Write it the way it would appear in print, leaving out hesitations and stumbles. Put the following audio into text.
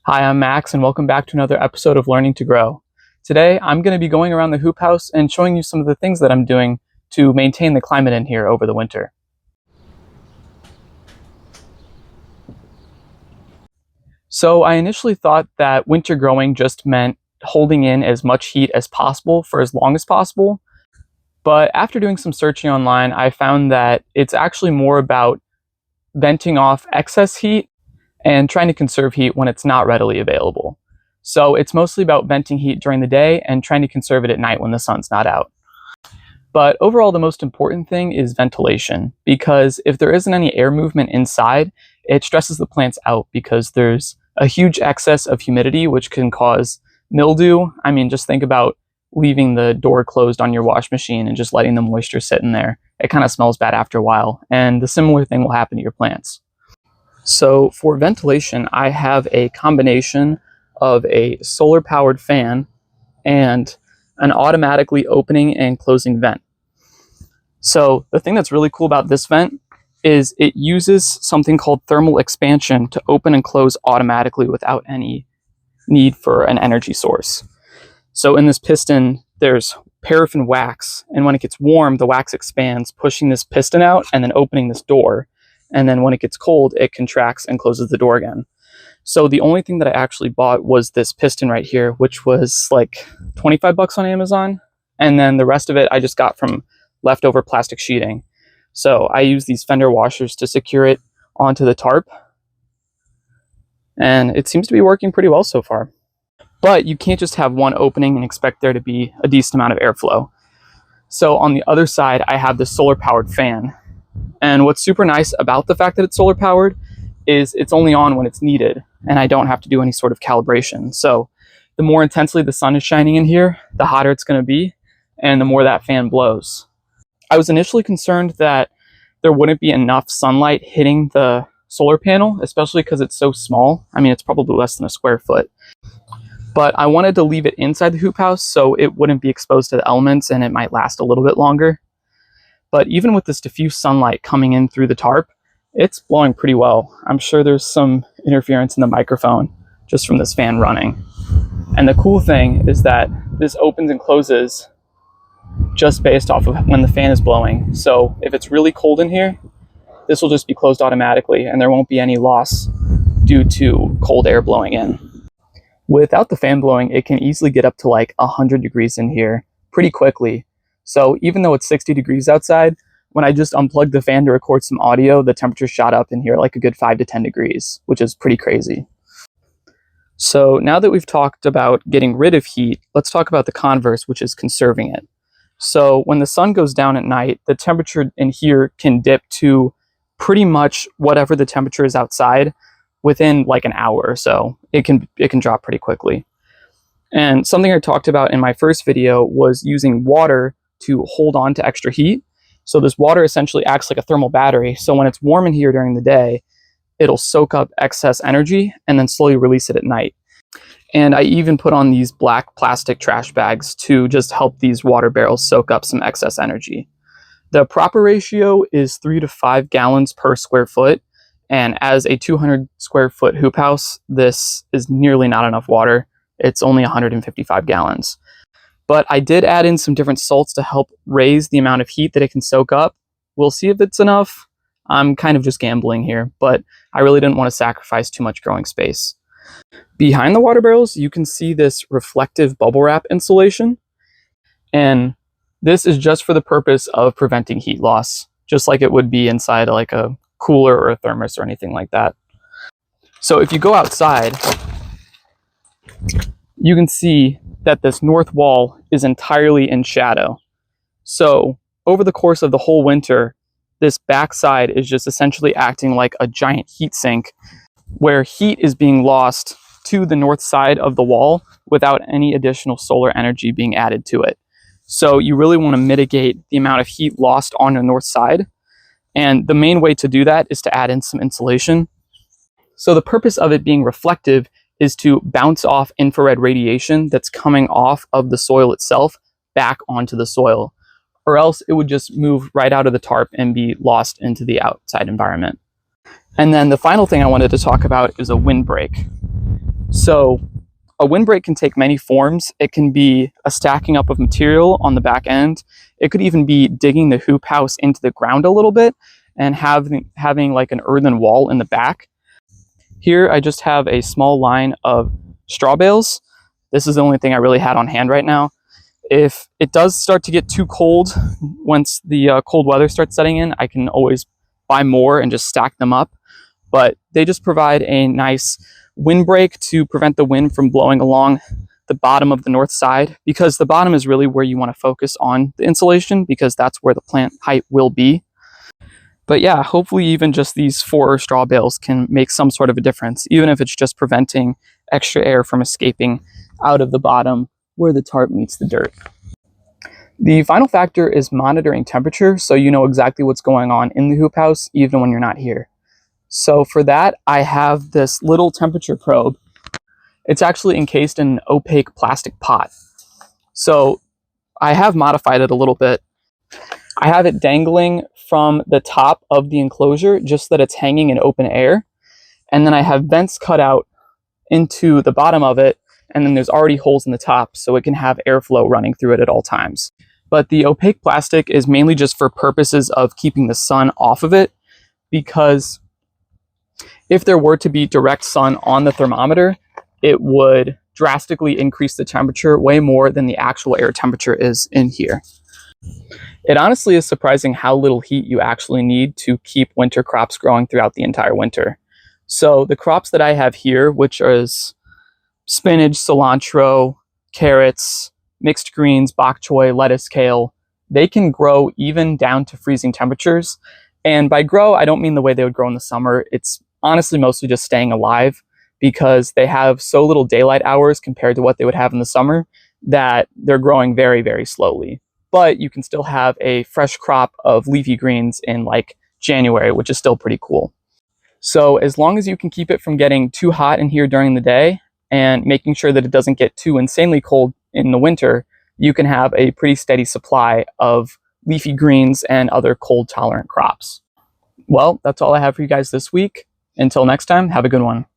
Hi, I'm Max, and welcome back to another episode of Learning to Grow. Today, I'm going to be going around the hoop house and showing you some of the things that I'm doing to maintain the climate in here over the winter. So I initially thought that winter growing just meant holding in as much heat as possible for as long as possible. But after doing some searching online, I found that it's actually more about venting off excess heat and trying to conserve heat when it's not readily available. So it's mostly about venting heat during the day and trying to conserve it at night when the sun's not out. But overall, the most important thing is ventilation, because if there isn't any air movement inside, it stresses the plants out because there's a huge excess of humidity, which can cause mildew. I mean, just think about leaving the door closed on your wash machine and just letting the moisture sit in there. It kind of smells bad after a while, and the similar thing will happen to your plants. So for ventilation, I have a combination of a solar powered fan and an automatically opening and closing vent. So the thing that's really cool about this vent is it uses something called thermal expansion to open and close automatically without any need for an energy source. So in this piston, there's paraffin wax, and when it gets warm, the wax expands, pushing this piston out and then opening this door. And then when it gets cold, it contracts and closes the door again. So the only thing that I actually bought was this piston right here, which was like 25 bucks on Amazon. And then the rest of it I just got from leftover plastic sheeting. So I use these fender washers to secure it onto the tarp. And it seems to be working pretty well so far. But you can't just have one opening and expect there to be a decent amount of airflow. So on the other side, I have this solar powered fan. And what's super nice about the fact that it's solar powered is it's only on when it's needed, and I don't have to do any sort of calibration. So the more intensely the sun is shining in here, the hotter it's going to be, and the more that fan blows. I was initially concerned that there wouldn't be enough sunlight hitting the solar panel, especially because it's so small. I mean, it's probably less than a square foot. But I wanted to leave it inside the hoop house so it wouldn't be exposed to the elements and it might last a little bit longer. But even with this diffuse sunlight coming in through the tarp, it's blowing pretty well. I'm sure there's some interference in the microphone just from this fan running. And the cool thing is that this opens and closes just based off of when the fan is blowing. So if it's really cold in here, this will just be closed automatically and there won't be any loss due to cold air blowing in. Without the fan blowing, it can easily get up to like 100 degrees in here pretty quickly. So even though it's 60 degrees outside, when I just unplugged the fan to record some audio, the temperature shot up in here like a good 5 to 10 degrees, which is pretty crazy. So now that we've talked about getting rid of heat, let's talk about the converse, which is conserving it. So when the sun goes down at night, the temperature in here can dip to pretty much whatever the temperature is outside within like an hour or so. It can drop pretty quickly. And something I talked about in my first video was using water to hold on to extra heat. So this water essentially acts like a thermal battery. So when it's warm in here during the day, it'll soak up excess energy and then slowly release it at night. And I even put on these black plastic trash bags to just help these water barrels soak up some excess energy. The proper ratio is 3 to 5 gallons per square foot. And as a 200 square foot hoop house, this is nearly not enough water. It's only 155 gallons. But I did add in some different salts to help raise the amount of heat that it can soak up. We'll see if it's enough. I'm kind of just gambling here, but I really didn't want to sacrifice too much growing space. Behind the water barrels, you can see this reflective bubble wrap insulation. And this is just for the purpose of preventing heat loss, just like it would be inside like a cooler or a thermos or anything like that. So if you go outside, you can see that this north wall is entirely in shadow. So over the course of the whole winter, this backside is just essentially acting like a giant heat sink where heat is being lost to the north side of the wall without any additional solar energy being added to it. So you really want to mitigate the amount of heat lost on the north side. And the main way to do that is to add in some insulation. So the purpose of it being reflective is to bounce off infrared radiation that's coming off of the soil itself back onto the soil, or else it would just move right out of the tarp and be lost into the outside environment. And then the final thing I wanted to talk about is a windbreak. So a windbreak can take many forms. It can be a stacking up of material on the back end. It could even be digging the hoop house into the ground a little bit and having like an earthen wall in the back. Here I just have a small line of straw bales. This is the only thing I really had on hand right now. If it does start to get too cold, once the cold weather starts setting in, I can always buy more and just stack them up. But they just provide a nice windbreak to prevent the wind from blowing along the bottom of the north side, because the bottom is really where you want to focus on the insulation, because that's where the plant height will be. But yeah, hopefully even just these 4 straw bales can make some sort of a difference, even if it's just preventing extra air from escaping out of the bottom where the tarp meets the dirt. The final factor is monitoring temperature, so you know exactly what's going on in the hoop house even when you're not here. So for that, I have this little temperature probe. It's actually encased in an opaque plastic pot. So I have modified it a little bit. I have it dangling from the top of the enclosure just so that it's hanging in open air. And then I have vents cut out into the bottom of it, and then there's already holes in the top so it can have airflow running through it at all times. But the opaque plastic is mainly just for purposes of keeping the sun off of it, because if there were to be direct sun on the thermometer, it would drastically increase the temperature way more than the actual air temperature is in here. It honestly is surprising how little heat you actually need to keep winter crops growing throughout the entire winter. So the crops that I have here, which is spinach, cilantro, carrots, mixed greens, bok choy, lettuce, kale, they can grow even down to freezing temperatures. And by grow, I don't mean the way they would grow in the summer. It's honestly mostly just staying alive, because they have so little daylight hours compared to what they would have in the summer that they're growing very, very slowly. But you can still have a fresh crop of leafy greens in like January, which is still pretty cool. So as long as you can keep it from getting too hot in here during the day and making sure that it doesn't get too insanely cold in the winter, you can have a pretty steady supply of leafy greens and other cold tolerant crops. Well, that's all I have for you guys this week. Until next time, have a good one.